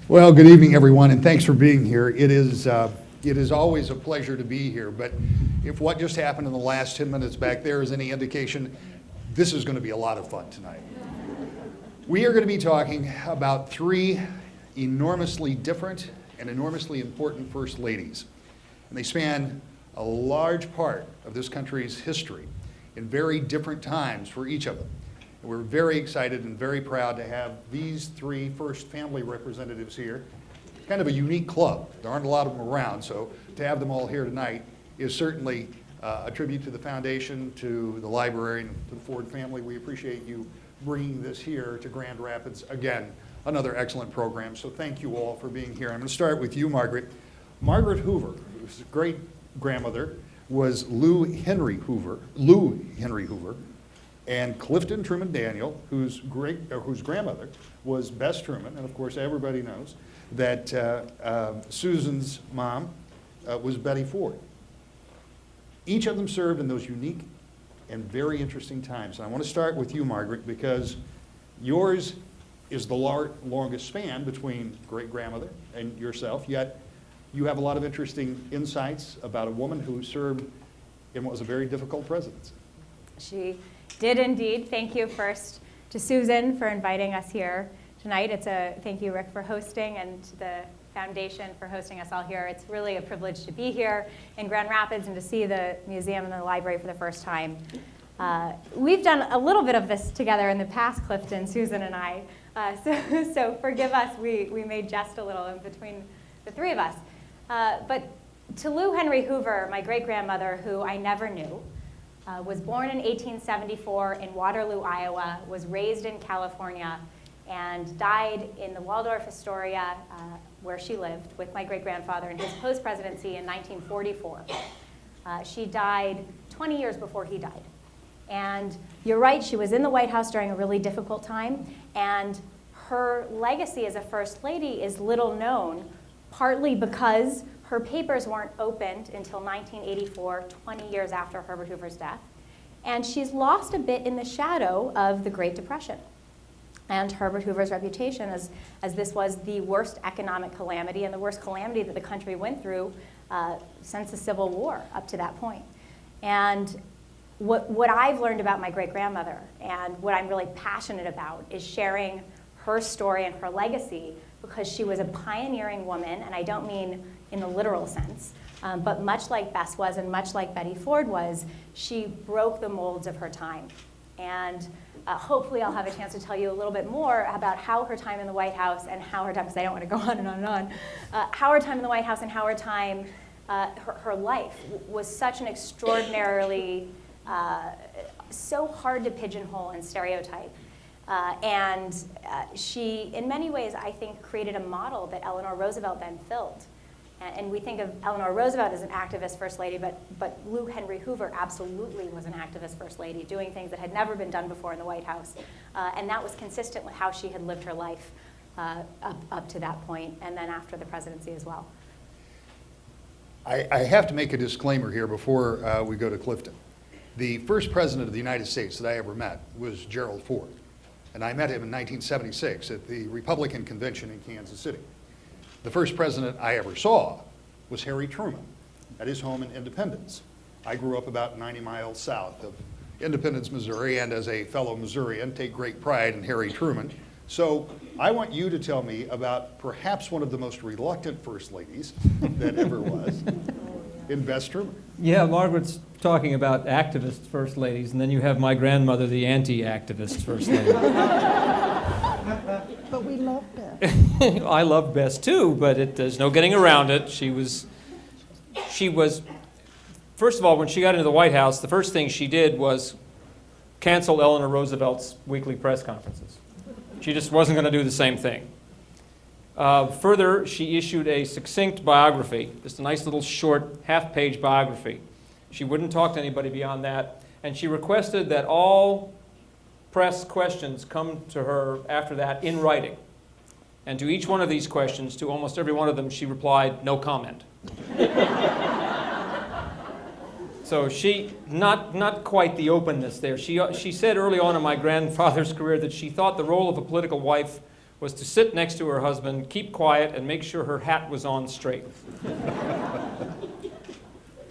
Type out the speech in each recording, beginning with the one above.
Well, good evening, everyone, and thanks for being here. It is always a pleasure to be here, but if what just happened in the last 10 minutes back there is any indication, this is going to be a lot of fun tonight. We are going to be talking about three enormously different and enormously important first ladies, and they span a large part of this country's history in very different times for each of them. We're very excited and very proud to have these three first family representatives here. Kind of a unique club. There aren't a lot of them around, so to have them all here tonight is certainly a tribute to the foundation, to the library, and to the Ford family. We appreciate you bringing this here to Grand Rapids. Again, another excellent program, so thank you all for being here. I'm going to start with you, Margaret. Margaret Hoover, whose great-grandmother was Lou Henry Hoover, and Clifton Truman Daniel, whose grandmother was Bess Truman, and of course everybody knows that Susan's mom was Betty Ford. Each of them served in those unique and very interesting times. And I want to start with you, Margaret, because yours is the longest span between great-grandmother and yourself, yet you have a lot of interesting insights about a woman who served in what was a very difficult presidency. She did indeed. Thank you first to Susan for inviting us here tonight. Thank you, Rick, for hosting, and the foundation for hosting us all here. It's really a privilege to be here in Grand Rapids and to see the museum and the library for the first time. We've done a little bit of this together in the past, Clifton, Susan, and I. So forgive us. We may jest a little in between the three of us. But to Lou Henry Hoover, my great-grandmother, who I never knew, was born in 1874 in Waterloo, Iowa, was raised in California, and died in the Waldorf Astoria, where she lived with my great-grandfather in his post-presidency in 1944. She died 20 years before he died. And you're right, she was in the White House during a really difficult time, and her legacy as a first lady is little known, partly because her papers weren't opened until 1984, 20 years after Herbert Hoover's death. And she's lost a bit in the shadow of the Great Depression and Herbert Hoover's reputation as this was the worst economic calamity and the worst calamity that the country went through since the Civil War up to that point. And what I've learned about my great-grandmother and what I'm really passionate about is sharing her story and her legacy, because she was a pioneering woman, and I don't mean in the literal sense, but much like Bess was and much like Betty Ford was, she broke the molds of her time. And hopefully I'll have a chance to tell you a little bit more about how her time in the White House and how her time, because I don't want to go on and on and on, how her time in the White House and how her time, her life was such an extraordinarily, so hard to pigeonhole and stereotype. She, in many ways, I think, created a model that Eleanor Roosevelt then filled. And we think of Eleanor Roosevelt as an activist first lady, but Lou Henry Hoover absolutely was an activist first lady, doing things that had never been done before in the White House. And that was consistent with how she had lived her life up to that point, and then after the presidency as well. I have to make a disclaimer here before we go to Clifton. The first president of the United States that I ever met was Gerald Ford. And I met him in 1976 at the Republican convention in Kansas City. The first president I ever saw was Harry Truman at his home in Independence. I grew up about 90 miles south of Independence, Missouri, and as a fellow Missourian, take great pride in Harry Truman. So I want you to tell me about perhaps one of the most reluctant first ladies that ever was, in Bess Truman. Yeah, Margaret's talking about activist first ladies, and then you have my grandmother, the anti-activist first lady. But we love Bess. I love Bess too, but there's no getting around it. She was, first of all, when she got into the White House, the first thing she did was cancel Eleanor Roosevelt's weekly press conferences. She just wasn't going to do the same thing. Further, she issued a succinct biography, just a nice little short half-page biography. She wouldn't talk to anybody beyond that, and she requested that all press questions come to her after that in writing. And to each one of these questions, to almost every one of them, she replied, "No comment." So she, not quite the openness there. She said early on in my grandfather's career that she thought the role of a political wife was to sit next to her husband, keep quiet, and make sure her hat was on straight.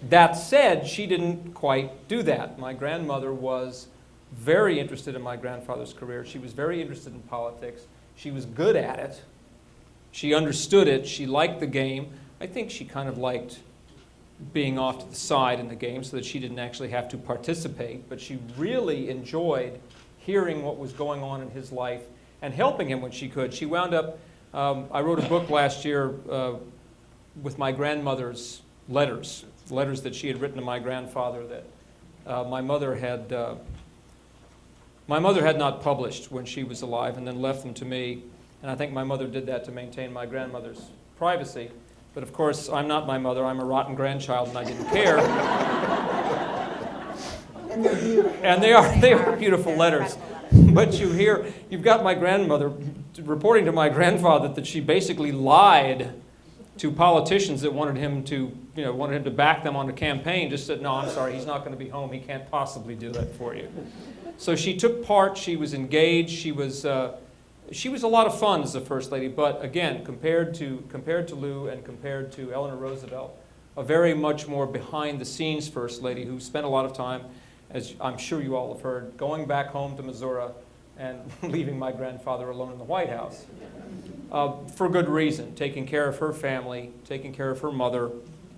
That said, she didn't quite do that. My grandmother was very interested in my grandfather's career. She was very interested in politics. She was good at it. She understood it. She liked the game. I think she kind of liked being off to the side in the game so that she didn't actually have to participate, but she really enjoyed hearing what was going on in his life and helping him when she could. She wound up, I wrote a book last year with my grandmother's letters that she had written to my grandfather that my mother had not published when she was alive and then left them to me. And I think my mother did that to maintain my grandmother's privacy. But of course, I'm not my mother. I'm a rotten grandchild, and I didn't care. And they're beautiful. And they are beautiful letters. But you've got my grandmother reporting to my grandfather that she basically lied to politicians that wanted him to back them on the campaign. Just said, no, I'm sorry, he's not going to be home. He can't possibly do that for you. So she took part. She was engaged. She was a lot of fun as a First Lady, but again, compared to Lou and compared to Eleanor Roosevelt, a very much more behind-the-scenes First Lady who spent a lot of time, as I'm sure you all have heard, going back home to Missouri and leaving my grandfather alone in the White House. For good reason, taking care of her family, taking care of her mother,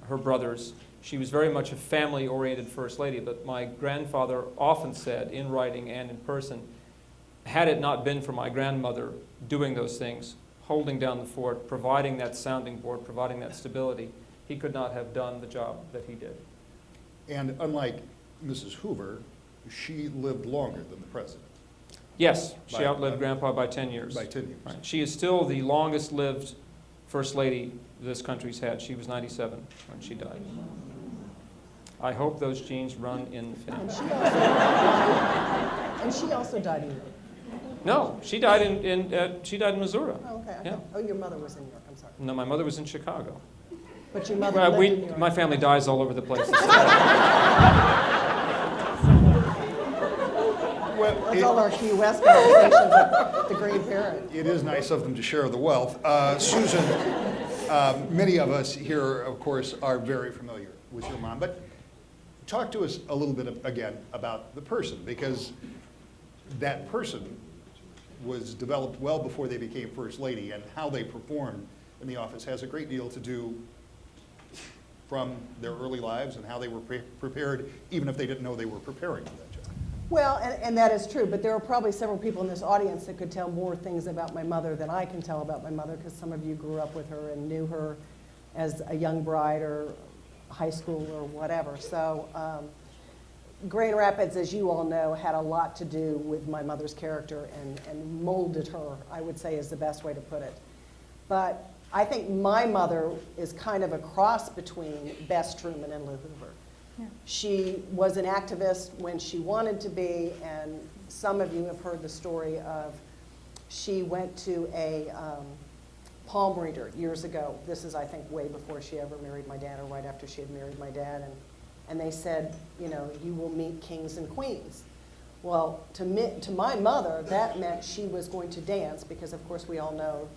her brothers. She was very much a family-oriented First Lady, but my grandfather often said, in writing and in person, had it not been for my grandmother doing those things, holding down the fort, providing that sounding board, providing that stability, he could not have done the job that he did. And unlike Mrs. Hoover, she lived longer than the president. Yes, she outlived Grandpa by 10 years. By 10 years. Right. She is still the longest lived First Lady this country's had. She was 97 when she died. I hope those genes run in the family. And she also died in Europe. No, she died in Missouri. Oh, okay. Yeah. Oh, your mother was in New York. I'm sorry. No, my mother was in Chicago. But your mother lived in New York. My family dies all over the place. That's all our Key West conversations with the grandparent. It is nice of them to share the wealth. Susan, many of us here, of course, are very familiar with your mom, but talk to us a little bit again about the person, because that person was developed well before they became First Lady, and how they performed in the office has a great deal to do from their early lives and how they were prepared, even if they didn't know they were preparing for that job. Well, and that is true, but there are probably several people in this audience that could tell more things about my mother than I can tell about my mother, because some of you grew up with her and knew her as a young bride or high school or whatever. So Grand Rapids, as you all know, had a lot to do with my mother's character and molded her, I would say is the best way to put it. But I think my mother is kind of a cross between Bess Truman and Lou Hoover. Yeah. She was an activist when she wanted to be, and some of you have heard the story of she went to a palm reader years ago. This is, I think, way before she ever married my dad, or right after she had married my dad. And they said, you know, you will meet kings and queens. Well, to my mother, that meant she was going to dance, because of course we all know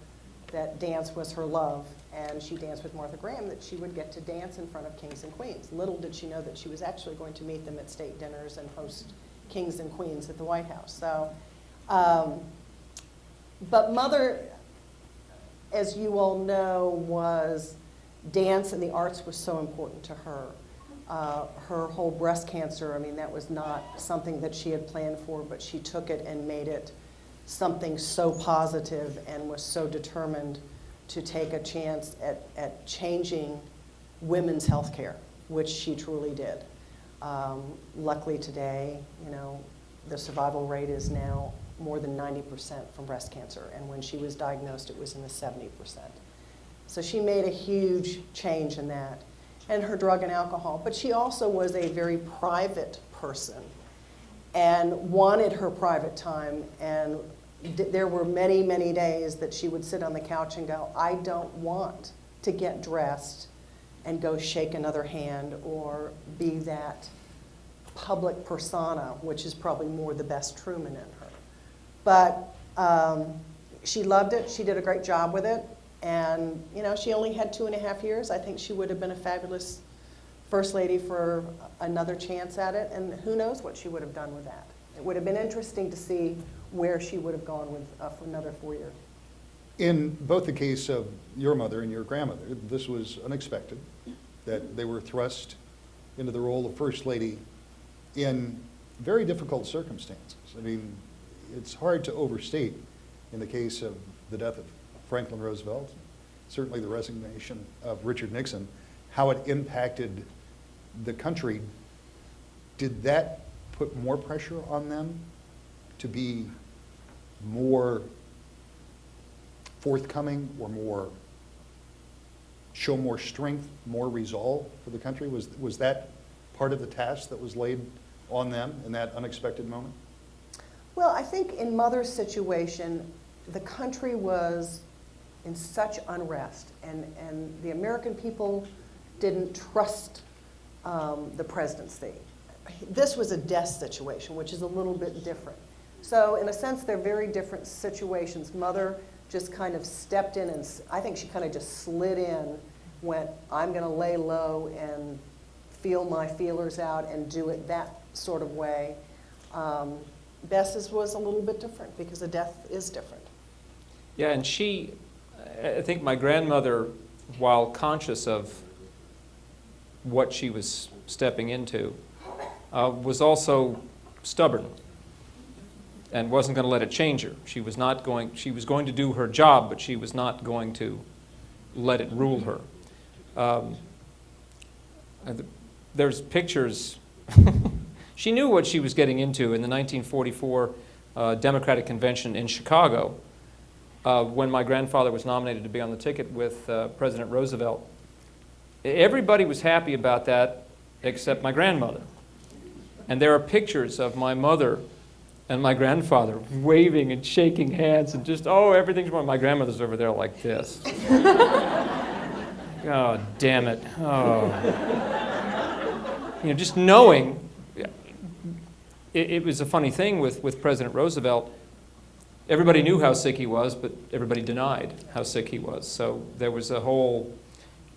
that dance was her love, and she danced with Martha Graham, that she would get to dance in front of kings and queens. Little did she know that she was actually going to meet them at state dinners and host kings and queens at the White House. So, but Mother, as you all know, was dance and the arts was so important to her. Her whole breast cancer, I mean, that was not something that she had planned for, but she took it and made it something so positive and was so determined to take a chance at changing women's health care, which she truly did. Luckily today, you know, the survival rate is now more than 90% from breast cancer, and when she was diagnosed, it was in the 70%. So she made a huge change in that, and her drug and alcohol. But she also was a very private person and wanted her private time, and there were many, many days that she would sit on the couch and go, I don't want to get dressed and go shake another hand or be that public persona, which is probably more the Bess Truman in her. But she loved it. She did a great job with it. And, you know, she only had 2.5 years. I think she would have been a fabulous First Lady for another chance at it. And who knows what she would have done with that. It would have been interesting to see where she would have gone with for another 4 years. In both the case of your mother and your grandmother, this was unexpected, that they were thrust into the role of First Lady in very difficult circumstances. I mean, it's hard to overstate in the case of the death of Franklin Roosevelt, certainly the resignation of Richard Nixon, how it impacted the country. Did that put more pressure on them to be more forthcoming or show more strength, more resolve for the country? Was that part of the task that was laid on them in that unexpected moment? Well, I think in Mother's situation, the country was in such unrest, and the American people didn't trust the presidency. This was a death situation, which is a little bit different. So in a sense, they're very different situations. Mother just kind of stepped in, and I think she kind of just slid in, went, I'm going to lay low and feel my feelers out and do it that sort of way. Bess's was a little bit different because the death is different. Yeah, and I think my grandmother, while conscious of what she was stepping into, was also stubborn and wasn't going to let it change her. She was going to do her job, but she was not going to let it rule her. There's pictures. She knew what she was getting into in the 1944 Democratic Convention in Chicago when my grandfather was nominated to be on the ticket with President Roosevelt. Everybody was happy about that except my grandmother. And there are pictures of my mother and my grandfather waving and shaking hands and just, oh, everything's wrong. My grandmother's over there like this. Oh, damn it. Oh. You know, just knowing, it was a funny thing with President Roosevelt. Everybody knew how sick he was, but everybody denied how sick he was. So there was a whole,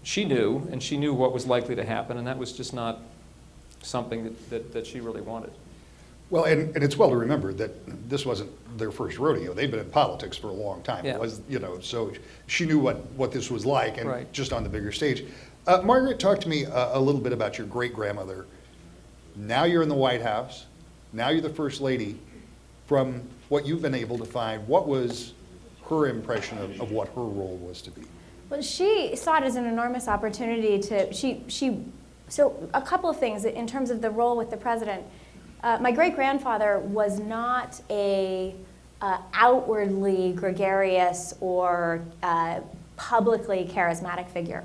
she knew, and she knew what was likely to happen, and that was just not something that she really wanted. Well, and it's well to remember that this wasn't their first rodeo. They'd been in politics for a long time. Yeah. It was, you know, so she knew what this was like, and Right. just on the bigger stage. Margaret, talk to me a little bit about your great-grandmother. Now you're in the White House. Now you're the First Lady. From what you've been able to find, what was her impression of what her role was to be? Well, she saw it as an enormous opportunity so a couple of things in terms of the role with the president. My great-grandfather was not a outwardly gregarious or publicly charismatic figure.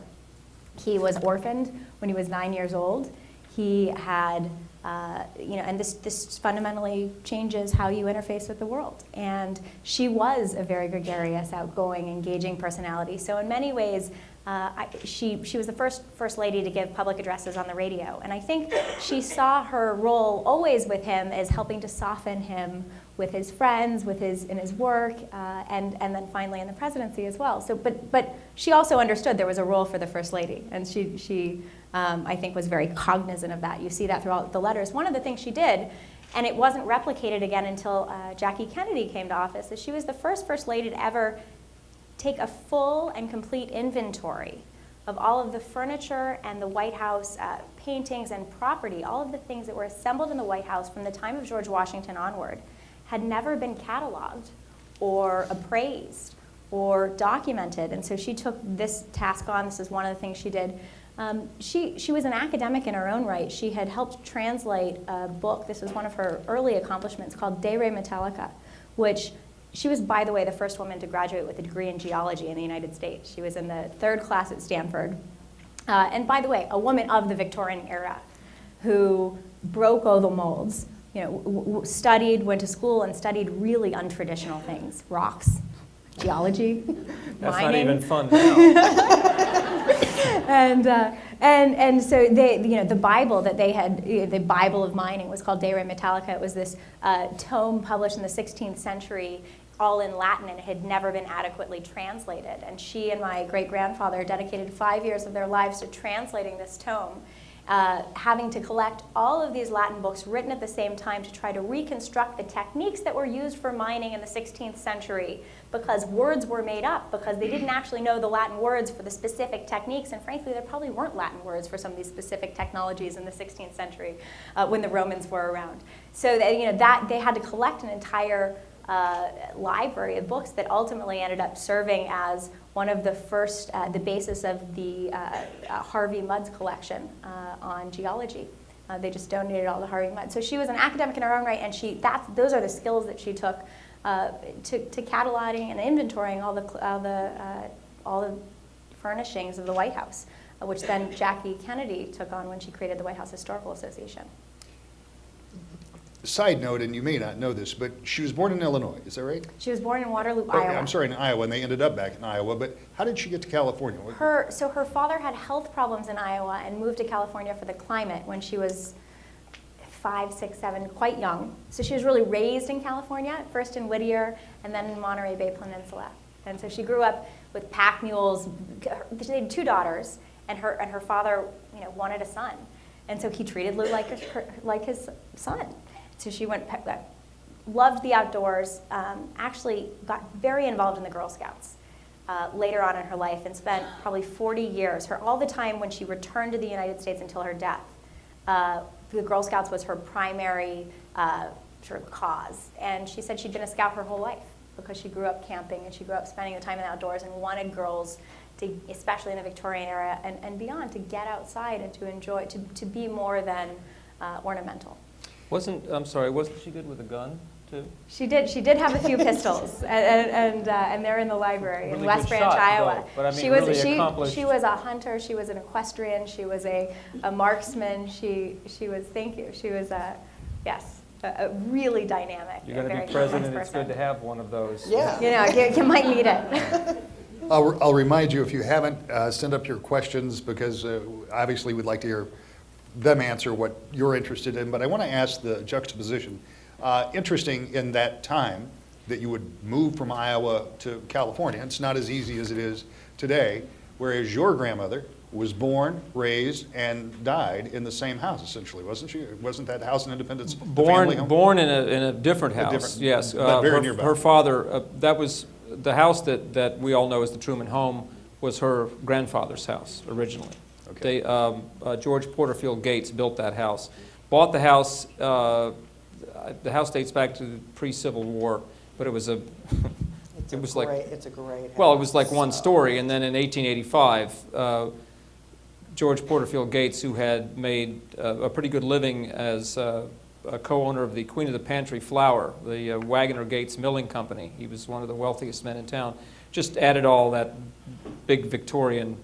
He was orphaned when he was 9 years old. He had, and this fundamentally changes how you interface with the world. And she was a very gregarious, outgoing, engaging personality. So in many ways, she was the first lady to give public addresses on the radio. And I think she saw her role always with him as helping to soften him with his friends, in his work, and then finally in the presidency as well. So, but she also understood there was a role for the First Lady, and she I think was very cognizant of that. You see that throughout the letters. One of the things she did, and it wasn't replicated again until Jackie Kennedy came to office, is she was the First Lady to ever take a full and complete inventory of all of the furniture and the White House paintings and property, all of the things that were assembled in the White House from the time of George Washington onward, had never been cataloged or appraised or documented. And so she took this task on. This is one of the things she did. She was an academic in her own right. She had helped translate a book. This was one of her early accomplishments called De Re Metallica, which she was, by the way, the first woman to graduate with a degree in geology in the United States. She was in the 3rd class at Stanford. And by the way, a woman of the Victorian era who broke all the molds, went to school and studied really untraditional things, rocks, geology, That's mining. not even fun now. And so the Bible that they had, the Bible of mining was called De Re Metallica. It was this tome published in the 16th century all in Latin, and it had never been adequately translated. And she and my great-grandfather dedicated 5 years of their lives to translating this tome, having to collect all of these Latin books written at the same time to try to reconstruct the techniques that were used for mining in the 16th century, because words were made up, because they didn't actually know the Latin words for the specific techniques, and frankly, there probably weren't Latin words for some of these specific technologies in the 16th century when the Romans were around. So that they had to collect an entire library of books that ultimately ended up serving as one of the first, the basis of the Harvey Mudd's collection on geology. They just donated all the Harvey Mudd. So she was an academic in her own right, and those are the skills that she took to cataloging and inventorying all the furnishings of the White House, which then Jackie Kennedy took on when she created the White House Historical Association. Side note, and you may not know this, but she was born in Illinois, is that right? She was born in Waterloo, Oh, Iowa. I'm sorry, in Iowa, and they ended up back in Iowa, but how did she get to California? So her father had health problems in Iowa and moved to California for the climate when she was 5, 6, 7, quite young. So she was really raised in California, first in Whittier and then in Monterey Bay Peninsula. And so she grew up with pack mules. She had 2 daughters, and her father, wanted a son. And so he treated Lou like his son. So she loved the outdoors, actually got very involved in the Girl Scouts later on in her life, and spent probably 40 years, all the time when she returned to the United States until her death. The Girl Scouts was her primary sort of cause. And she said she'd been a scout her whole life because she grew up camping and she grew up spending the time in the outdoors, and wanted girls to, especially in the Victorian era and beyond, to get outside and to enjoy, to be more than ornamental. Wasn't she good with a gun, too? She did have a few pistols, and they're in the library in Really West good Branch, shot, Iowa. though. But I mean, She was really accomplished. she was a hunter. She was an equestrian. She was a marksman. She was a really dynamic. You're going very to be president. complex It's good to person. have one of those. Yeah. You might need it. I'll remind you, if you haven't, send up your questions, because obviously we'd like to hear them answer what you're interested in. But I want to ask the juxtaposition. Interesting in that time that you would move from Iowa to California. It's not as easy as it is today, whereas your grandmother was born, raised, and died in the same house, essentially, wasn't she? Wasn't that house in Independence the family home? Born in a different house, yes. But very nearby. Her father, that was the house that we all know as the Truman home, was her grandfather's house originally. Okay. George Porterfield Gates built that house. Bought the house. The house dates back to the pre-Civil War, but it was a. It's it was a like great well, it was like house, one so. story, and then in 1885, George Porterfield Gates, who had made a pretty good living as a co-owner of the Queen of the Pantry Flour, the Wagoner Gates Milling Company. He was one of the wealthiest men in town. Just added all that big Victorian,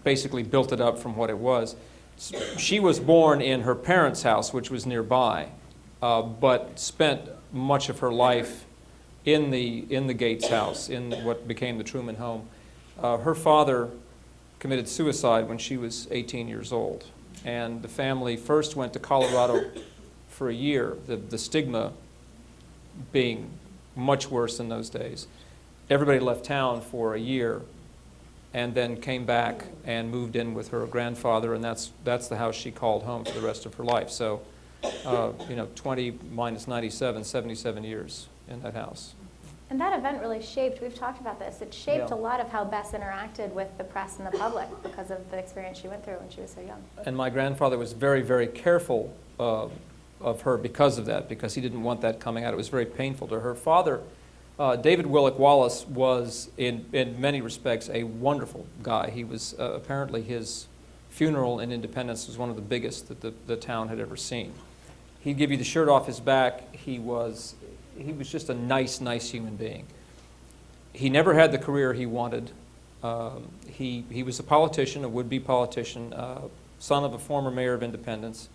basically built it up from what it was. She was born in her parents' house, which was nearby, but spent much of her life in the Gates house, in what became the Truman home. Her father committed suicide when she was 18 years old, and the family first went to Colorado for a year, the stigma being much worse in those days. Everybody left town for a year and then came back and moved in with her grandfather, and that's the house she called home for the rest of her life. So, 20 minus 97, 77 years in that house. And that event really shaped, we've talked about this, it shaped Yeah. a lot of how Bess interacted with the press and the public because of the experience she went through when she was so young. And my grandfather was very, very careful of her because of that, because he didn't want that coming out. It was very painful to her. Father, David Willick Wallace, was in many respects a wonderful guy. He was apparently his funeral in Independence was one of the biggest that the town had ever seen. He'd give you the shirt off his back. He was just a nice human being. He never had the career he wanted. He was a politician, a would-be politician, son of a former mayor of Independence.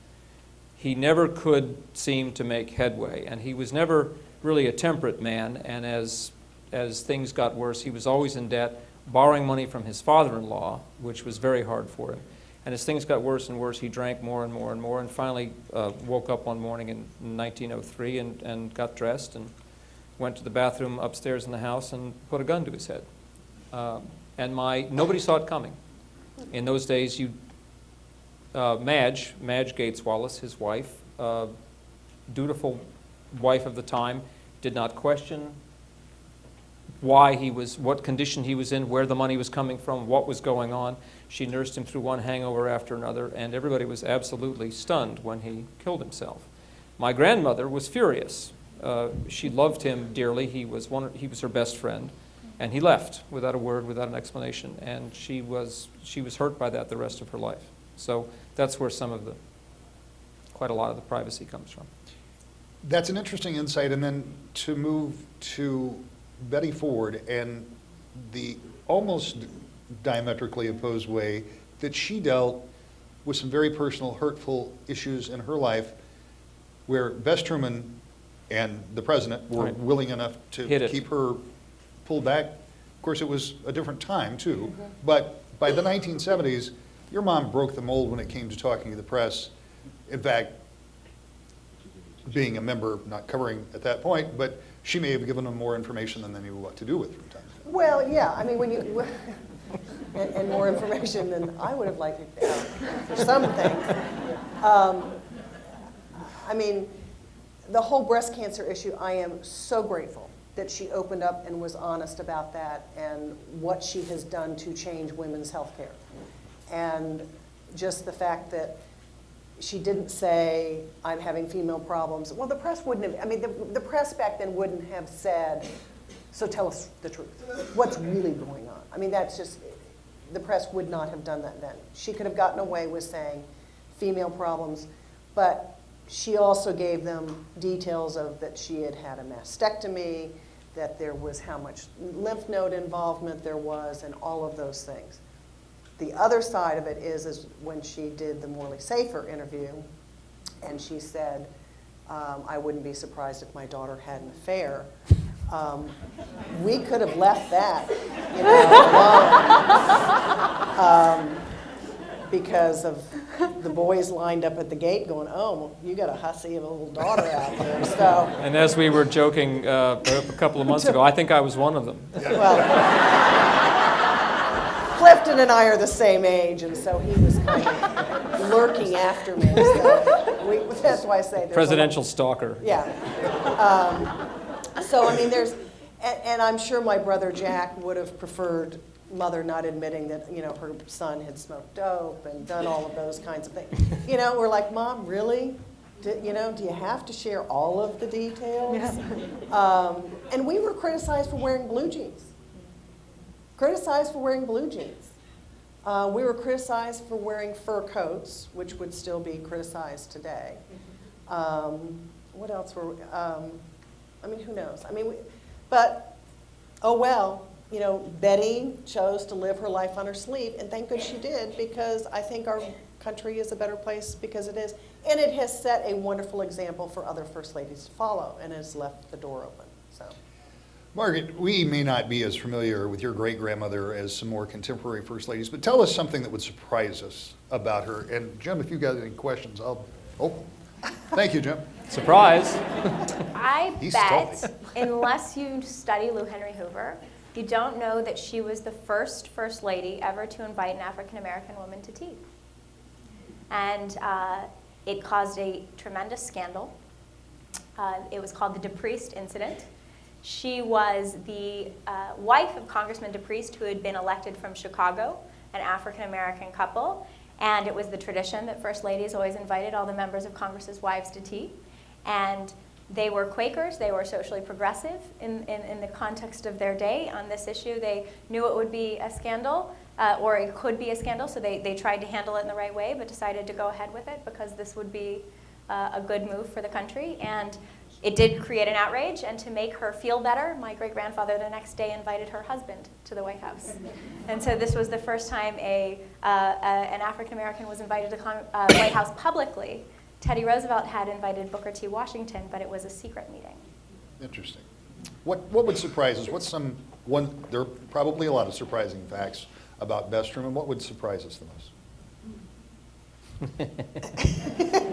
He never could seem to make headway, and he was never really a temperate man, and as things got worse, he was always in debt, borrowing money from his father-in-law, which was very hard for him. And as things got worse and worse, he drank more and more and more, and finally woke up one morning in 1903 and got dressed and went to the bathroom upstairs in the house and put a gun to his head. And nobody saw it coming. In those days, Madge Gates Wallace, his wife, dutiful wife of the time, did not question what condition he was in, where the money was coming from, what was going on. She nursed him through one hangover after another, and everybody was absolutely stunned when he killed himself. My grandmother was furious. She loved him dearly. He was her best friend, and he left without a word, without an explanation, and she was hurt by that the rest of her life. So that's where quite a lot of the privacy comes from. That's an interesting insight. And then to move to Betty Ford and the almost diametrically opposed way that she dealt with some very personal, hurtful issues in her life, where Bess Truman and the president were Right. willing enough to Hit it. keep her pulled back. Of course, it was a different time, too. But by the 1970s, your mom broke the mold when it came to talking to the press. In fact, being a member, not covering at that point, but she may have given them more information than they knew what to do with from time to time. Well, yeah, I mean, when you, and more information than I would have liked for some things. I mean, the whole breast cancer issue, I am so grateful that she opened up and was honest about that and what she has done to change women's health care. And just the fact that she didn't say, I'm having female problems. Well, the press wouldn't have, I mean, the press back then wouldn't have said, so tell us the truth. What's really going on? I mean, that's just, the press would not have done that then. She could have gotten away with saying female problems, but she also gave them details of that she had had a mastectomy, that there was how much lymph node involvement there was, and all of those things. The other side of it is when she did the Morley Safer interview, and she said, I wouldn't be surprised if my daughter had an affair. We could have left that, alone, because of the boys lined up at the gate going, oh, well, you got a hussy of a little daughter out there. So, And as we were joking a couple of months ago, I think I was one of them. well, Clifton and I are the same age, and so he was kind of lurking after me. So that's why I say there's Presidential stalker. Yeah. So, I mean, and I'm sure my brother Jack would have preferred mother not admitting that, her son had smoked dope and done all of those kinds of things. We're like, Mom, really? Do you have to share all of the details? Yeah. And we were criticized for wearing blue jeans. We were criticized for wearing fur coats, which would still be criticized today. What else were we? I mean, who knows? I mean, but, oh well, Betty chose to live her life on her sleeve, and thank goodness she did, because I think our country is a better place because it is. And it has set a wonderful example for other first ladies to follow, and has left the door open. So, Margaret, we may not be as familiar with your great-grandmother as some more contemporary first ladies, but tell us something that would surprise us about her. And Jim, if you've got any questions, thank you, Jim. Surprise. I He's bet, talking. unless you study Lou Hoover, you don't know that she was the first lady ever to invite an African-American woman to tea. And it caused a tremendous scandal. It was called the DePriest incident. She was the wife of Congressman DePriest, who had been elected from Chicago, an African-American couple. And it was the tradition that first ladies always invited all the members of Congress's wives to tea. And they were Quakers. They were socially progressive in the context of their day on this issue. They knew it would be a scandal, or it could be a scandal, so they tried to handle it in the right way, but decided to go ahead with it because this would be a good move for the country. And it did create an outrage, and to make her feel better, my great-grandfather the next day invited her husband to the White House. And so this was the first time an African-American was invited to the White House publicly. Teddy Roosevelt had invited Booker T. Washington, but it was a secret meeting. Interesting. What would surprise us? There are probably a lot of surprising facts about Bess Truman. What would surprise us the most?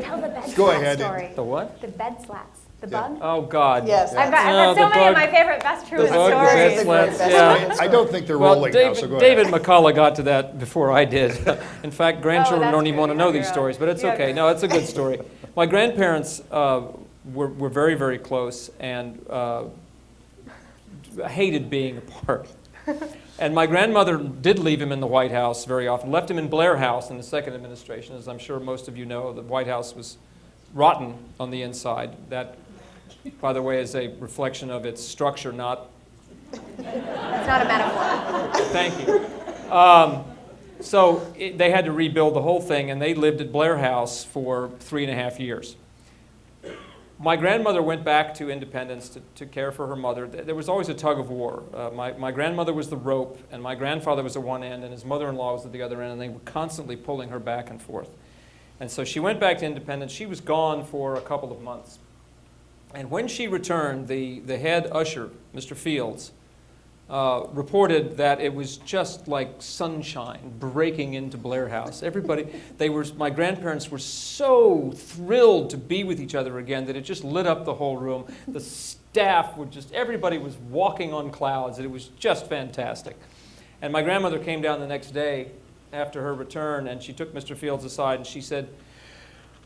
Tell the bed Go slat ahead. story. The what? The bed slats. The Yeah. bug? Oh, God. Yes. I've got the so many of bug- my favorite Bess Truman the bug, the stories. bed That's a slats, great yeah. Bess I don't think they're Well, rolling now, so go David ahead. McCullough got to that before I did. In fact, grandchildren that's don't even true. want to You know have these your stories, own. but it's You have okay. your No, own. it's a good story. My grandparents were very, very close and hated being apart. And my grandmother did leave him in the White House very often, left him in Blair House in the second administration. As I'm sure most of you know, the White House was rotten on the inside. That, by the way, is a reflection of its structure, not... It's not a metaphor. Thank you. They had to rebuild the whole thing, and they lived at Blair House for 3.5 years. My grandmother went back to Independence to care for her mother. There was always a tug of war. My grandmother was the rope, and my grandfather was at one end, and his mother-in-law was at the other end, and they were constantly pulling her back and forth. And so she went back to Independence. She was gone for a couple of months. And when she returned, the head usher, Mr. Fields, reported that it was just like sunshine breaking into Blair House. My grandparents were so thrilled to be with each other again that it just lit up the whole room. The staff everybody was walking on clouds, and it was just fantastic. And my grandmother came down the next day after her return, and she took Mr. Fields aside, and she said,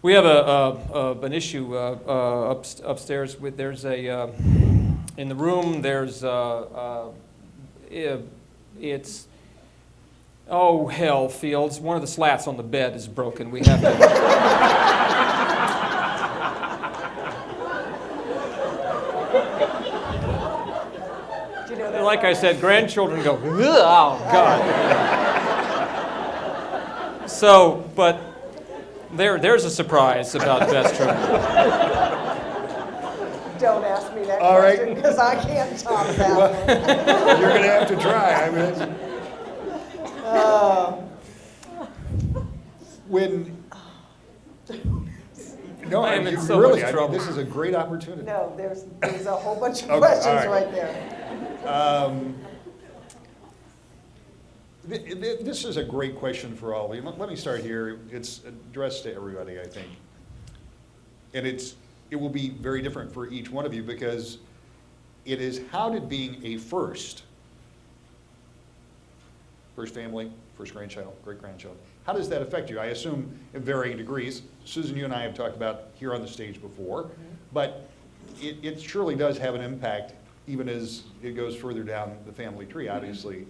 "We have an issue upstairs. In the room, there's it's, oh, hell, Fields, one of the slats on the bed is broken. We have to..." Do you know that Like I song? said, grandchildren go, "Ugh, oh, God." So, but there's a surprise about Bess Truman. Don't ask me that All right. question, because I can't top that one. You're going to have to try. I mean, when... No, I I am mean, in so really, much I mean, trouble. this is a great opportunity. No, there's a whole bunch of Okay, questions all right. right there. This is a great question for all of you. Let me start here. It's addressed to everybody, I think. And it will be very different for each one of you, because it is, how did being a first family, first grandchild, great-grandchild, how does that affect you? I assume in varying degrees. Susan, you and I have talked about here on the stage before, but it surely does have an impact, even as it goes further down the family tree, obviously,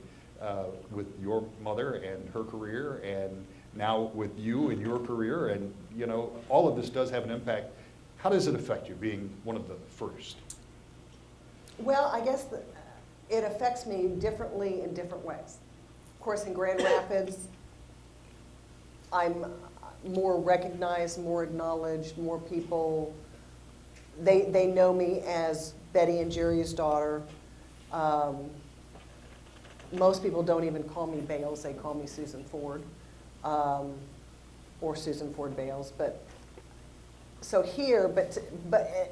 with your mother and her career, and now with you and your career, and all of this does have an impact. How does it affect you, being one of the first? Well, I guess it affects me differently in different ways. Of course, in Grand Rapids, I'm more recognized, more acknowledged, more people, they know me as Betty and Jerry's daughter. Most people don't even call me Bales, they call me Susan Ford, or Susan Ford Bales. But so here,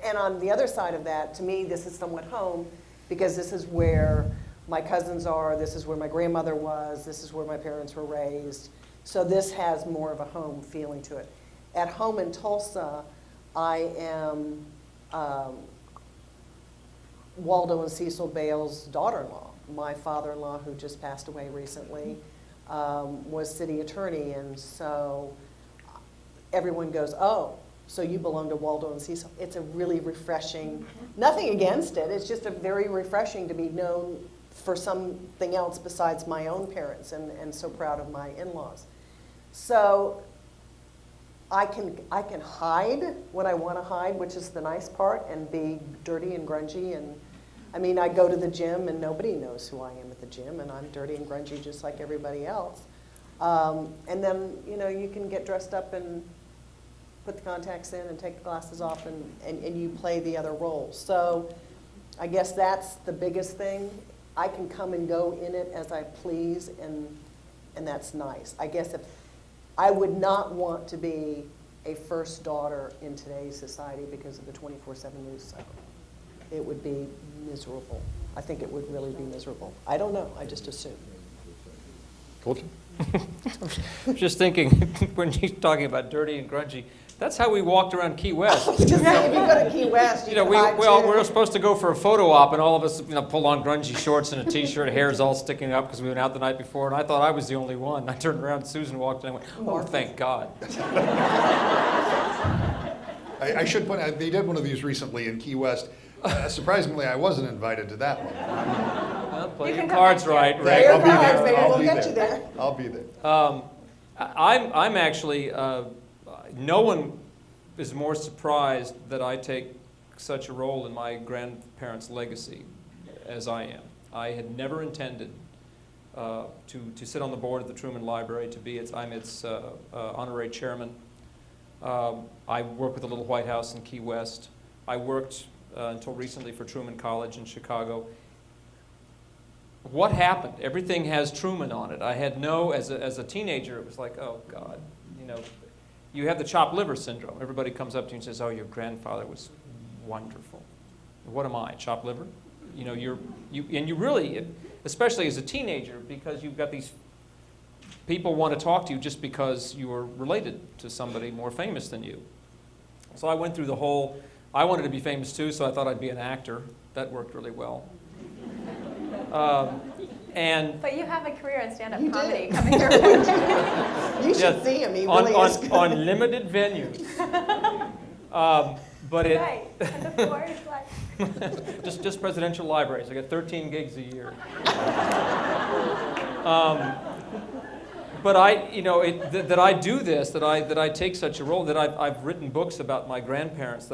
and on the other side of that, to me, this is somewhat home, because this is where my cousins are, this is where my grandmother was, this is where my parents were raised. So this has more of a home feeling to it. At home in Tulsa, I am Waldo and Cecil Bales' daughter-in-law. My father-in-law, who just passed away recently, was city attorney, and so everyone goes, "Oh, so you belong to Waldo and Cecil." It's a really refreshing, nothing against it, it's just a very refreshing to be known for something else besides my own parents, and so proud of my in-laws. So I can hide when I want to hide, which is the nice part, and be dirty and grungy. And I mean, I go to the gym and nobody knows who I am at the gym, and I'm dirty and grungy just like everybody else. And then, you can get dressed up and put the contacts in and take the glasses off, and you play the other roles. So I guess that's the biggest thing. I can come and go in it as I please, and that's nice. I guess if I would not want to be a first daughter in today's society because of the 24/7 news cycle. It would be miserable. I think it would really be miserable. I don't know, I just assume. Colton? Just thinking, when she's talking about dirty and grungy, That's how we walked around Key West. Just say, if you go to Key West, You know, we were supposed to go for a photo op, and all of us, pull on grungy shorts and a T-shirt, hair's all sticking up because we went out the night before, and I thought I was the only one. I turned around, Susan walked in, and I went, "Oh, thank God." I should point out, they did one of these recently in Key West. Surprisingly, I wasn't invited to that one. Well, play You your can come cards back right, here. Rick. I'll be cards, there. maybe I'll we'll be get you there. there. I'll be there. I'm actually, no one is more surprised that I take such a role in my grandparents' legacy as I am. I had never intended to sit on the board of the Truman Library, I'm its honorary chairman. I work with the Little White House in Key West. I worked until recently for Truman College in Chicago. What happened? Everything has Truman on it. I had as a teenager, it was like, oh God, you have the chopped liver syndrome. Everybody comes up to you and says, oh, your grandfather was wonderful. What am I, chopped liver? You really, especially as a teenager, because you've got these people want to talk to you just because you are related to somebody more famous than you. So I went through I wanted to be famous too, so I thought I'd be an actor. That worked really well. But you have a career in stand-up You comedy do. coming your way. You should Yes, see him. He really is good. on limited venues. But it Right. And the floor is like, just presidential libraries. I got 13 gigs a year. But that I do this, that I take such a role, that I've written books about my grandparents.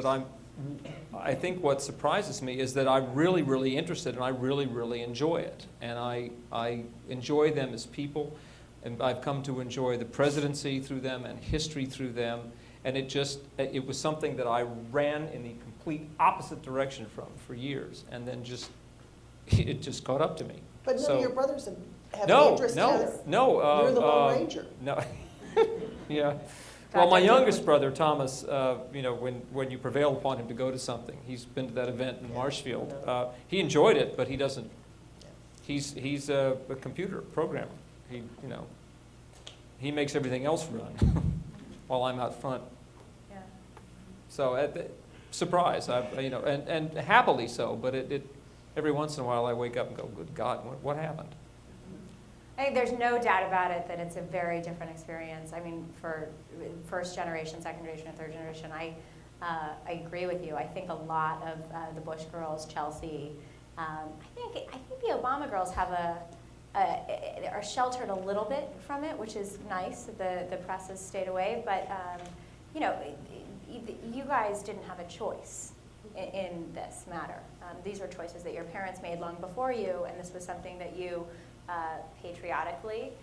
I think what surprises me is that I'm really, really interested, and I really, really enjoy it. And I enjoy them as people, and I've come to enjoy the presidency through them and history through them. And it was something that I ran in the complete opposite direction from for years, and then it just caught up to me. But none of your brothers have any No. interest either. No. You're the Lone Ranger. No. Yeah. Well, my youngest brother, Thomas, when you prevail upon him to go to something, he's been to that event in Marshfield. He enjoyed it, but he doesn't. He's a computer programmer. He makes everything else run while I'm out front. yeah. So, surprise, and happily so. But every once in a while I wake up and go, "Good God, what happened?" I think there's no doubt about it that it's a very different experience. I mean, for first generation, second generation, and third generation, I agree with you. I think a lot of the Bush girls, Chelsea, I think the Obama girls are sheltered a little bit from it, which is nice. The press has stayed away, but you guys didn't have a choice in this matter. These were choices that your parents made long before you, and this was something that you patriotically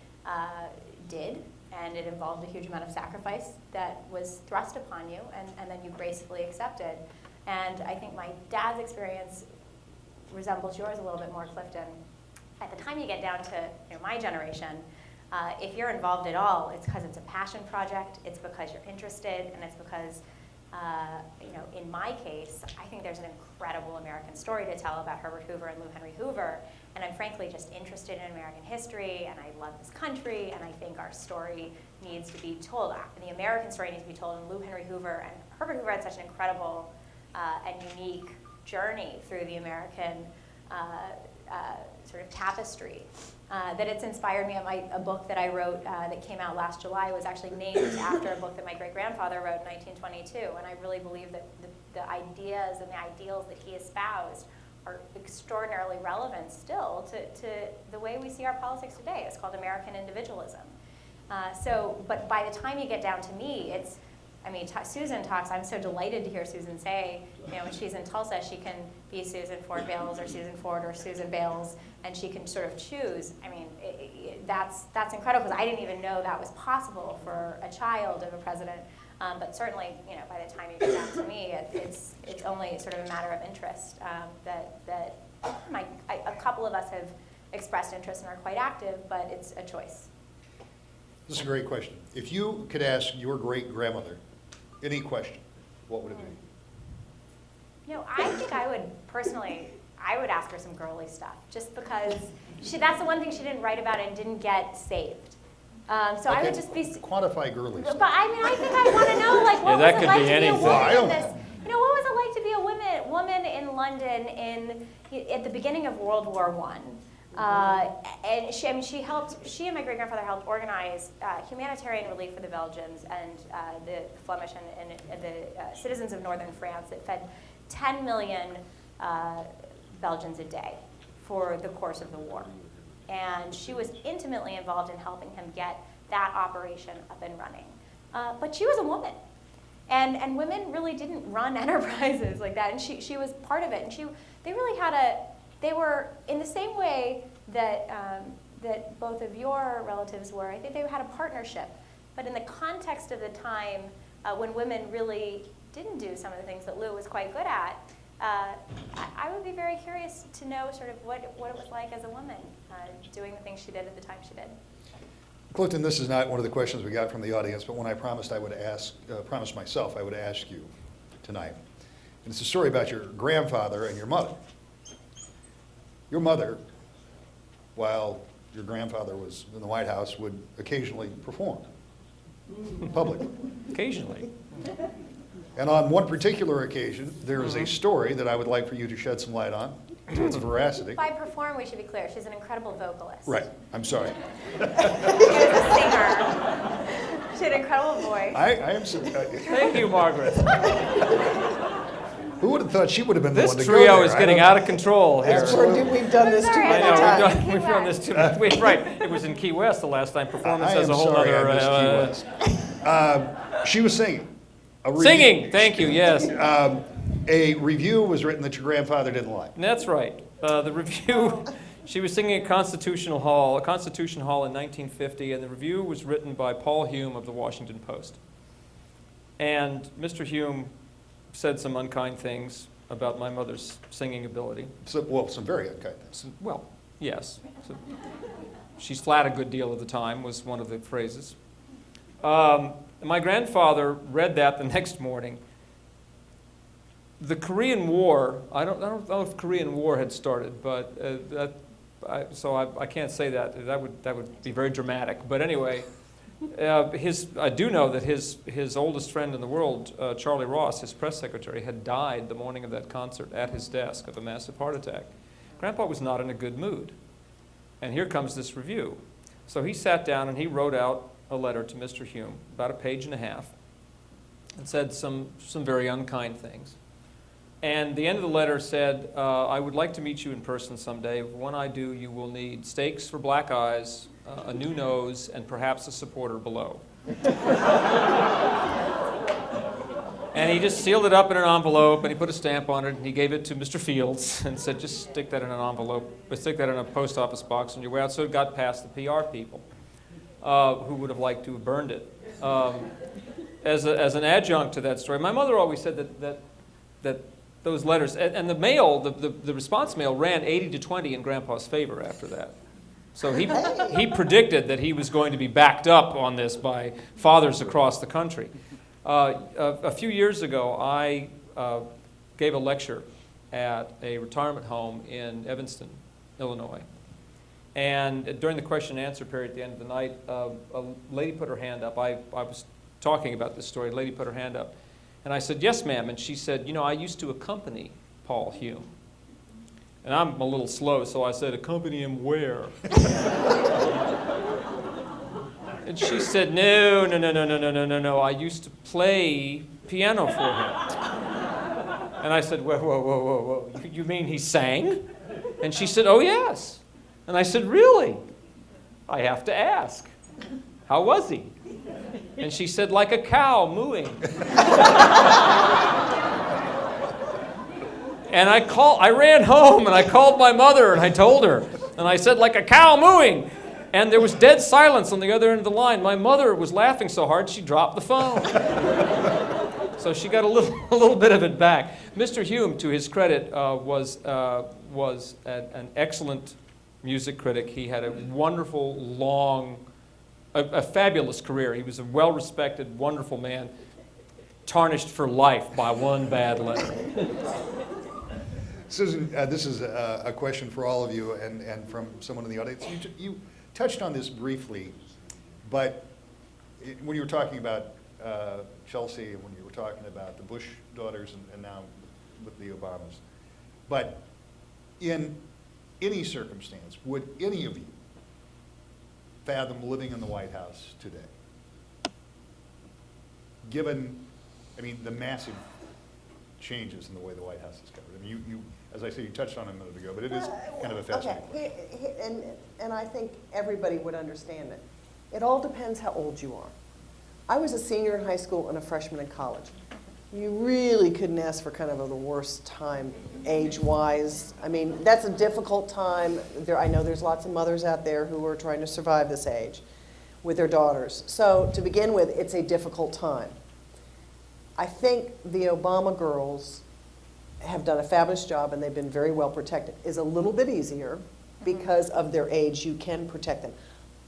did, and it involved a huge amount of sacrifice that was thrust upon you, and then you gracefully accepted. And I think my dad's experience resembles yours a little bit more, Clifton. At the time you get down to my generation, if you're involved at all, it's because it's a passion project, it's because you're interested, and it's because in my case, I think there's an incredible American story to tell about Herbert Hoover and Lou Hoover, and I'm frankly just interested in American history, and I love this country, and I think our story needs to be told. The American story needs to be told, and Lou Hoover and Herbert Hoover had such an incredible and unique journey through the American sort of tapestry that it's inspired me. A book that I wrote that came out last July was actually named after a book that my great-grandfather wrote in 1922, and I really believe that the ideas and the ideals that he espoused are extraordinarily relevant still to the way we see our politics today. It's called American individualism. But by the time you get down to me, Susan talks, I'm so delighted to hear Susan say, when she's in Tulsa, she can be Susan Ford Bales or Susan Ford or Susan Bales, and she can sort of choose. That's incredible, because I didn't even know that was possible for a child of a president. But certainly, by the time you get down to me, it's only sort of a matter of interest that a couple of us have expressed interest and are quite active, but it's a choice. This is a great question. If you could ask your great-grandmother any question, what would it be? I think I would ask her some girly stuff, just because that's the one thing she didn't write about and didn't get saved. So I Okay, would just be. Quantify girly But stuff. I mean, I think I want to know, like, what Yeah, that was it could like be to be a anything. woman I don't in this? know. What was it like to be a woman in London at the beginning of World War I? And she and my great-grandfather helped organize humanitarian relief for the Belgians and the Flemish and the citizens of northern France that fed 10 million Belgians a day for the course of the war. And she was intimately involved in helping him get that operation up and running. But she was a woman. And women really didn't run enterprises like that. And she was part of it. And they were in the same way that, that both of your relatives were. I think they had a partnership. But in the context of the time when women really didn't do some of the things that Lou was quite good at, I would be very curious to know sort of what it was like as a woman doing the things she did at the time she did. Clifton, this is not one of the questions we got from the audience, but when I promised I would promised myself I would ask you tonight. And it's a story about your grandfather and your mother. Your mother, while your grandfather was in the White House, would occasionally perform publicly. Occasionally. And on one particular occasion, there is a story that I would like for you to shed some light on, to its veracity. By perform, we should be clear, she's an incredible vocalist. Right, I'm sorry. She was a singer. She had an incredible voice. I am, Thank you, Margaret. who would have thought she would have been the This one to go there? trio is I getting don't- out of control here. We've done this too Sorry, I many know, times. we've done this too much. Right, it was in Key West the last time. Performance I has am a whole sorry other. I missed Key West. She was singing. Singing, thank you, yes. A review was written that your grandfather didn't like. That's right. The review, she was singing at Constitution Hall in 1950, and the review was written by Paul Hume of the Washington Post. And Mr. Hume said some unkind things about my mother's singing ability. So, well, some very unkind things. Well, yes. So, she's flat a good deal of the time was one of the phrases. My grandfather read that the next morning. The Korean War, I don't know if Korean War had started, but I can't say that. That would be very dramatic. But anyway, I do know that his oldest friend in the world, Charlie Ross, his press secretary, had died the morning of that concert at his desk of a massive heart attack. Grandpa was not in a good mood. And here comes this review. So he sat down and he wrote out a letter to Mr. Hume, about a page and a half, and said some very unkind things. And the end of the letter said, I would like to meet you in person someday. When I do, you will need steaks for black eyes, a new nose, and perhaps a supporter below. And he just sealed it up in an envelope, and he put a stamp on it, and he gave it to Mr. Fields and said, just stick that in an envelope, but stick that in a post office box on your way out. So it got past the PR people, who would have liked to have burned it. As an adjunct to that story, my mother always said that those letters, and the mail, the response mail ran 80-20 in Grandpa's favor after that. So he predicted that he was going to be backed up on this by fathers across the country. A few years ago, I gave a lecture at a retirement home in Evanston, Illinois. And during the question and answer period at the end of the night, a lady put her hand up. I was talking about this story. A lady put her hand up. And I said, yes, ma'am. And she said, you know, I used to accompany Paul Hume. And I'm a little slow, so I said, accompany him where? And she said, no. I used to play piano for him. And I said, whoa. You mean he sang? And she said, oh, yes. And I said, really? I have to ask. How was he? And she said, like a cow mooing. And I ran home and I called my mother and I told her. And I said, like a cow mooing. And there was dead silence on the other end of the line. My mother was laughing so hard she dropped the phone. So she got a little bit of it back. Mr. Hume, to his credit, was an excellent music critic. He had a wonderful, long, a fabulous career. He was a well-respected, wonderful man, tarnished for life by one bad letter. Susan, this is a question for all of you and from someone in the audience. You touched on this briefly, But when you were talking about Chelsea, and when you were talking about the Bush daughters, and now with the Obamas, but in any circumstance, would any of you fathom living in the White House today? Given, I mean, the massive changes in the way the White House is covered. I mean, you as I said, you touched on it a minute ago, but it is kind of a fascinating question. And I think everybody would understand it. It all depends how old you are. I was a senior in high school and a freshman in college. You really couldn't ask for kind of the worst time age-wise. I mean, that's a difficult time. I know there's lots of mothers out there who are trying to survive this age with their daughters. So to begin with, it's a difficult time. I think the Obama girls have done a fabulous job, and they've been very well protected. Is a little bit easier because of their age. You can protect them.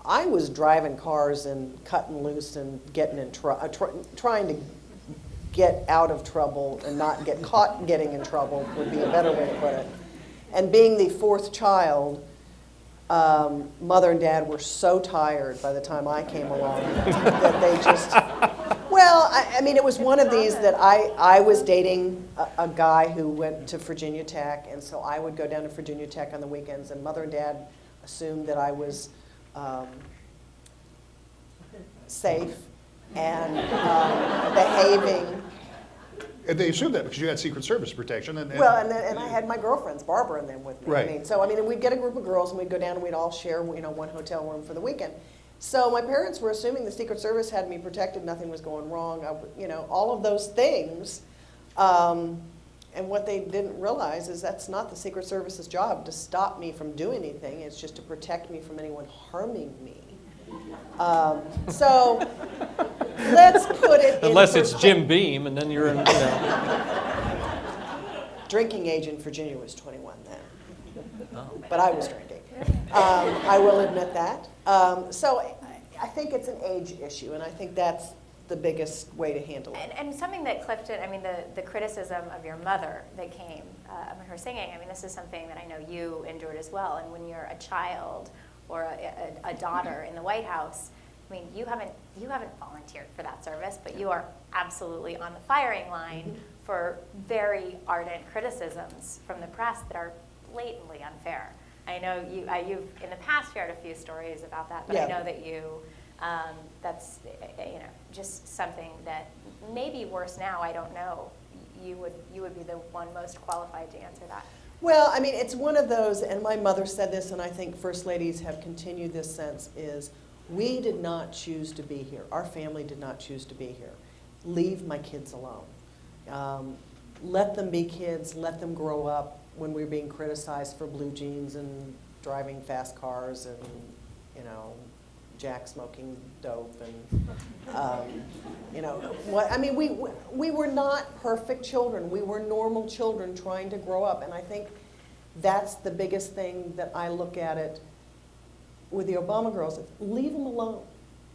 I was driving cars and cutting loose and getting in trying to get out of trouble and not get caught getting in trouble would be a better way to put it. And being the fourth child, mother and dad were so tired by the time I came along that they just, well, I mean, it was one of these that I was dating a guy who went to Virginia Tech, and so I would go down to Virginia Tech on the weekends, and mother and dad assumed that I was safe and behaving. And they assumed that because you had Secret Service protection. And I had my girlfriends, Barbara and them with me. Right. I mean, we'd get a group of girls and we'd go down and we'd all share, one hotel room for the weekend. So my parents were assuming the Secret Service had me protected, nothing was going wrong, all of those things. And what they didn't realize is that's not the Secret Service's job to stop me from doing anything. It's just to protect me from anyone harming me. So let's put it unless it's Jim Beam, and then you're in, Drinking age in Virginia was 21 then. But I was drinking. I will admit that. So I think it's an age issue, and I think that's the biggest way to handle it. And something that Clifton, I mean, the criticism of your mother that came of her singing, I mean, this is something that I know you endured as well. And when you're a child or a daughter in the White House, I mean, you haven't volunteered for that service, but you are absolutely on the firing line for very ardent criticisms from the press that are blatantly unfair. I know you've in the past shared a few stories about that, but yeah. I know that you, that's just something that may be worse now. I don't know. You would be the one most qualified to answer that. Well, I mean, it's one of those, and my mother said this, and I think First Ladies have continued this sense, is we did not choose to be here. Our family did not choose to be here. Leave my kids alone. Let them be kids. Let them grow up. When we were being criticized for blue jeans and driving fast cars and, Jack smoking dope and, what I mean, we were not perfect children. We were normal children trying to grow up, and I think that's the biggest thing that I look at it with the Obama girls. Leave them alone.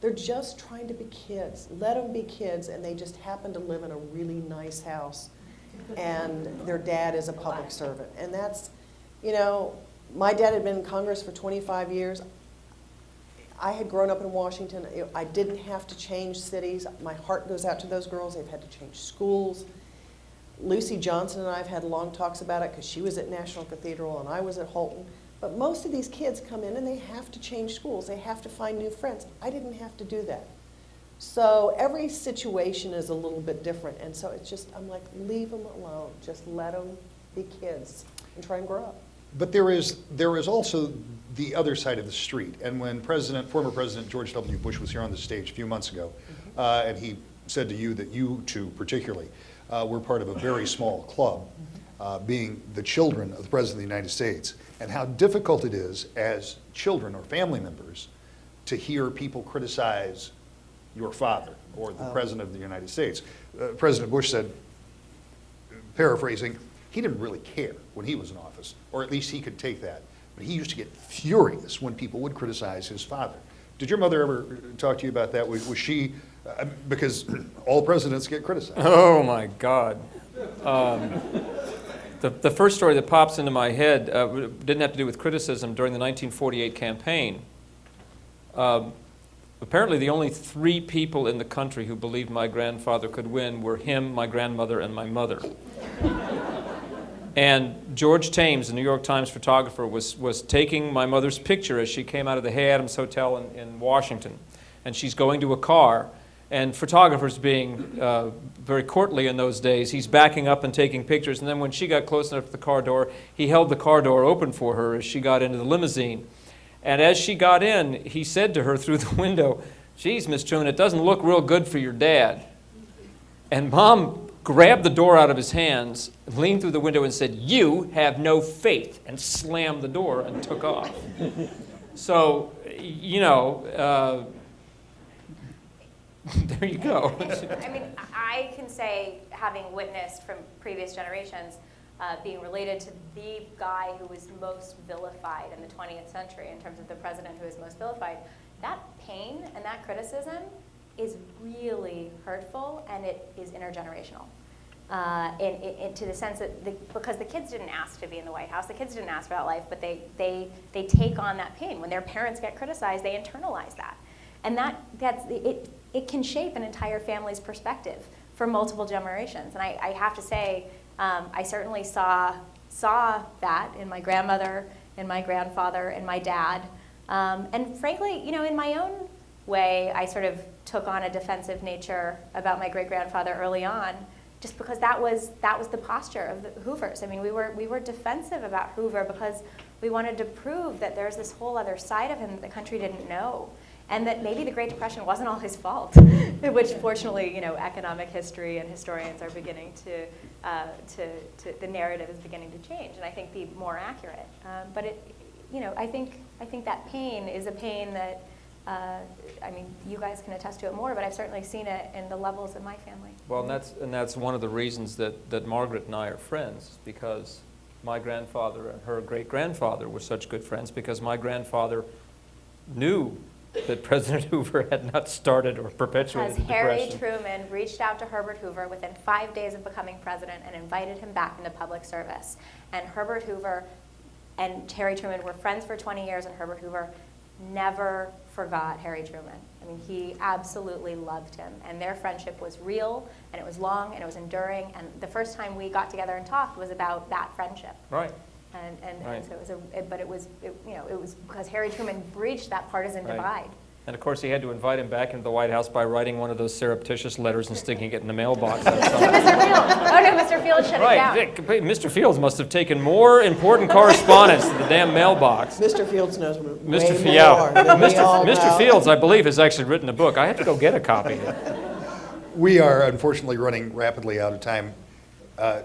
They're just trying to be kids. Let them be kids, and they just happen to live in a really nice house, and their dad is a public servant. And that's, my dad had been in Congress for 25 years. I had grown up in Washington. I didn't have to change cities. My heart goes out to those girls. They've had to change schools. Lucy Johnson and I have had long talks about it because she was at National Cathedral and I was at Holton. But most of these kids come in and they have to change schools. They have to find new friends. I didn't have to do that. So every situation is a little bit different. And so it's just, I'm like, leave them alone. Just let them be kids and try and grow up. But there is also the other side of the street. And when former President George W. Bush was here on the stage a few months ago, and he said to you that you two particularly were part of a very small club, being the children of the President of the United States, and how difficult it is as children or family members to hear people criticize your father or the President of the United States. President Bush said, paraphrasing, he didn't really care when he was in office, or at least he could take that. But he used to get furious when people would criticize his father. Did your mother ever talk to you about that? Was she, because all presidents get criticized. Oh my God. The first story that pops into my head didn't have to do with criticism. During the 1948 campaign, Apparently the only 3 people in the country who believed my grandfather could win were him, my grandmother, and my mother. And George Thames, the New York Times photographer, was taking my mother's picture as she came out of the Hay Adams Hotel in Washington. And she's going to a car, and photographers being very courtly in those days, he's backing up and taking pictures. And then when she got close enough to the car door, he held the car door open for her as she got into the limousine. And as she got in, he said to her through the window, "Geez, Miss Truman, it doesn't look real good for your dad." And Mom grabbed the door out of his hands, leaned through the window and said, "You have no faith," and slammed the door and took off. So, you know, there you go. I mean, I can say, having witnessed from previous generations, being related to the guy who was most vilified in the 20th century in terms of the president who was most vilified, that pain and that criticism is really hurtful, and it is intergenerational. To the sense that because the kids didn't ask to be in the White House, the kids didn't ask for that life, but they take on that pain. When their parents get criticized, they internalize that. And it can shape an entire family's perspective for multiple generations. And I have to say, I certainly saw that in my grandmother, in my grandfather, in my dad. And frankly, you know, in my own way, I sort of took on a defensive nature about my great-grandfather early on, just because that was the posture of the Hoovers. I mean, we were defensive about Hoover because we wanted to prove that there's this whole other side of him that the country didn't know, and that maybe the Great Depression wasn't all his fault, which fortunately, you know, economic history and historians are beginning to the narrative is beginning to change, and I think be more accurate. But it, you know, I think that pain is a pain that. I mean, you guys can attest to it more, but I've certainly seen it in the levels in my family. Well, and that's one of the reasons that Margaret and I are friends, because my grandfather and her great-grandfather were such good friends, because my grandfather knew that President Hoover had not started or perpetuated the Because Harry Depression. Truman reached out to Herbert Hoover within 5 days of becoming president and invited him back into public service. And Herbert Hoover and Harry Truman were friends for 20 years, and Herbert Hoover never forgot Harry Truman. I mean, he absolutely loved him, and their friendship was real, and it was long, and it was enduring, and the first time we got together and talked was about that friendship. Right. And so it was it was because Harry Truman breached that partisan divide. And of course, he had to invite him back into the White House by writing one of those surreptitious letters and sticking it in the mailbox. To Mr. Fields. Oh no, Mr. Fields shut it down. Right. Mr. Fields must have taken more important correspondence to the damn mailbox. Mr. Fields knows way Yeah. more than we all Mr. know. Fields, I believe, has actually written a book. I have to go get a copy. We are unfortunately running rapidly out of time.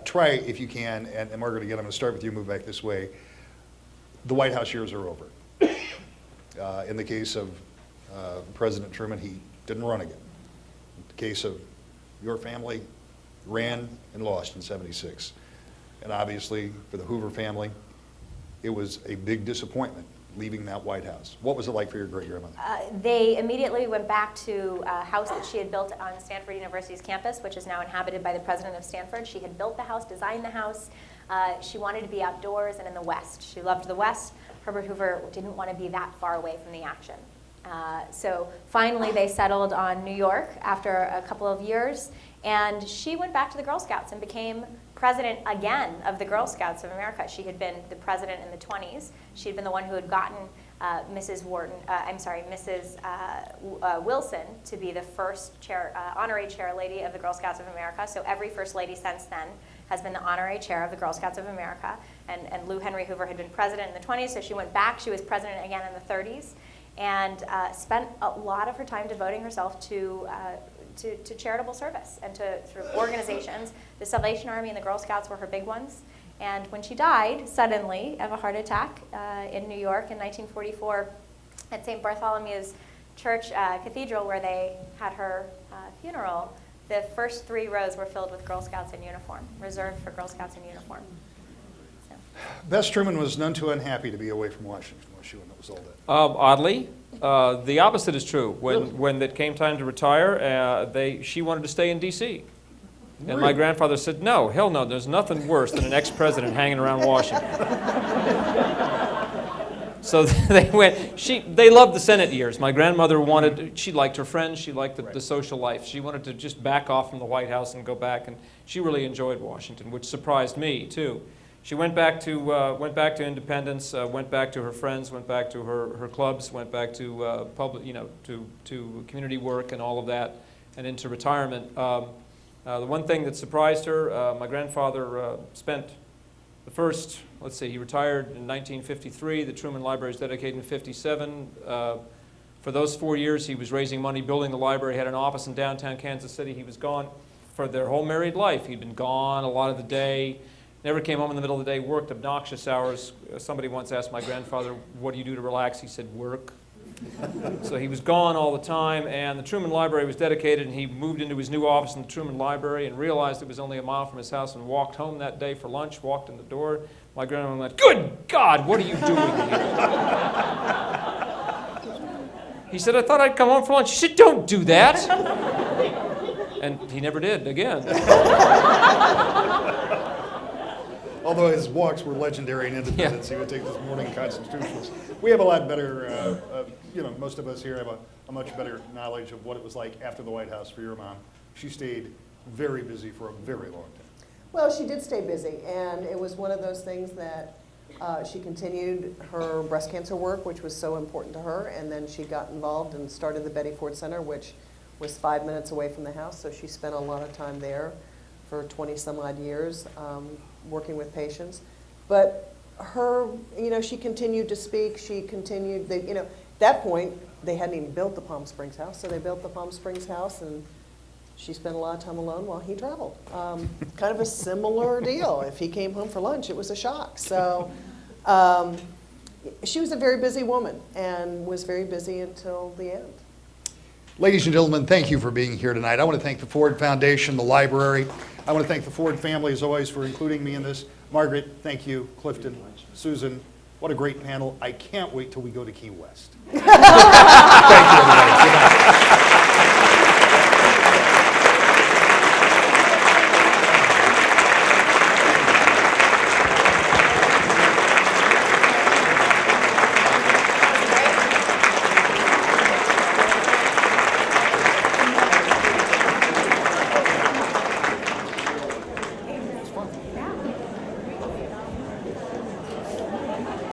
Try, if you can, and Margaret, again, I'm going to start with you, move back this way. The White House years are over. In the case of President Truman, he didn't run again. In the case of your family, ran and lost in '76. And obviously, for the Hoover family, it was a big disappointment leaving that White House. What was it like for your great-grandmother? They immediately went back to a house that she had built on Stanford University's campus, which is now inhabited by the president of Stanford. She had built the house, designed the house. She wanted to be outdoors and in the West. She loved the West. Herbert Hoover didn't want to be that far away from the action. So finally they settled on New York after a couple of years, and she went back to the Girl Scouts and became president again of the Girl Scouts of America. She had been the president in the 20s. She had been the one who had gotten Mrs. Wilson to be the first chair, honorary chair lady of the Girl Scouts of America. So every first lady since then has been the honorary chair of the Girl Scouts of America. And Lou Henry Hoover had been president in the 20s, so she went back. She was president again in the 30s, and spent a lot of her time devoting herself to charitable service and to sort of organizations. The Salvation Army and the Girl Scouts were her big ones. And when she died suddenly of a heart attack in New York in 1944 at St. Bartholomew's Church Cathedral, where they had her funeral, the first 3 rows were filled with Girl Scouts in uniform, reserved for Girl Scouts in uniform. So. Bess Truman was none too unhappy to be away from Washington, was she, when it was all that? Oddly, the opposite is true. When it came time to retire, she wanted to stay in D.C. And my grandfather said, no, hell no, there's nothing worse than an ex-president hanging around Washington. So they went, they loved the Senate years. My grandmother she liked her friends, she liked the social life. She wanted to just back off from the White House and go back, and she really enjoyed Washington, which surprised me too. She went back to Independence, went back to her friends, went back to her clubs, went back to to community work and all of that, and into retirement. The one thing that surprised her, my grandfather spent the first, let's see, he retired in 1953. The Truman Library was dedicated in 57. For those 4 years, he was raising money, building the library, had an office in downtown Kansas City. He was gone for their whole married life. He'd been gone a lot of the day, never came home in the middle of the day, worked obnoxious hours. Somebody once asked my grandfather, what do you do to relax? He said, work. So he was gone all the time, and the Truman Library was dedicated, and he moved into his new office in the Truman Library and realized it was only a mile from his house and walked home that day for lunch, walked in the door. My grandmother went, good God, what are you doing here? He said, I thought I'd come home for lunch. She said, don't do that. And he never did again. Although his walks were legendary in Independence, he would take this morning constitutionals. We have a lot better, most of us here have a much better knowledge of what it was like after the White House for your mom. She stayed very busy for a very long time. Well, she did stay busy, and it was one of those things that she continued her breast cancer work, which was so important to her, and then she got involved and started the Betty Ford Center, which was 5 minutes away from the house, so she spent a lot of time there for 20 some odd years working with patients. But her, she continued to speak, she continued, at that point, they hadn't even built the Palm Springs house, so they built the Palm Springs house, and she spent a lot of time alone while he traveled. Kind of a similar deal. If he came home for lunch, it was a shock. So she was a very busy woman and was very busy until the end. Ladies and gentlemen, thank you for being here tonight. I want to thank the Ford Foundation, the library. I want to thank the Ford family, as always, for including me in this. Margaret, thank you. Clifton, Susan, what a great panel. I can't wait till we go to Key West.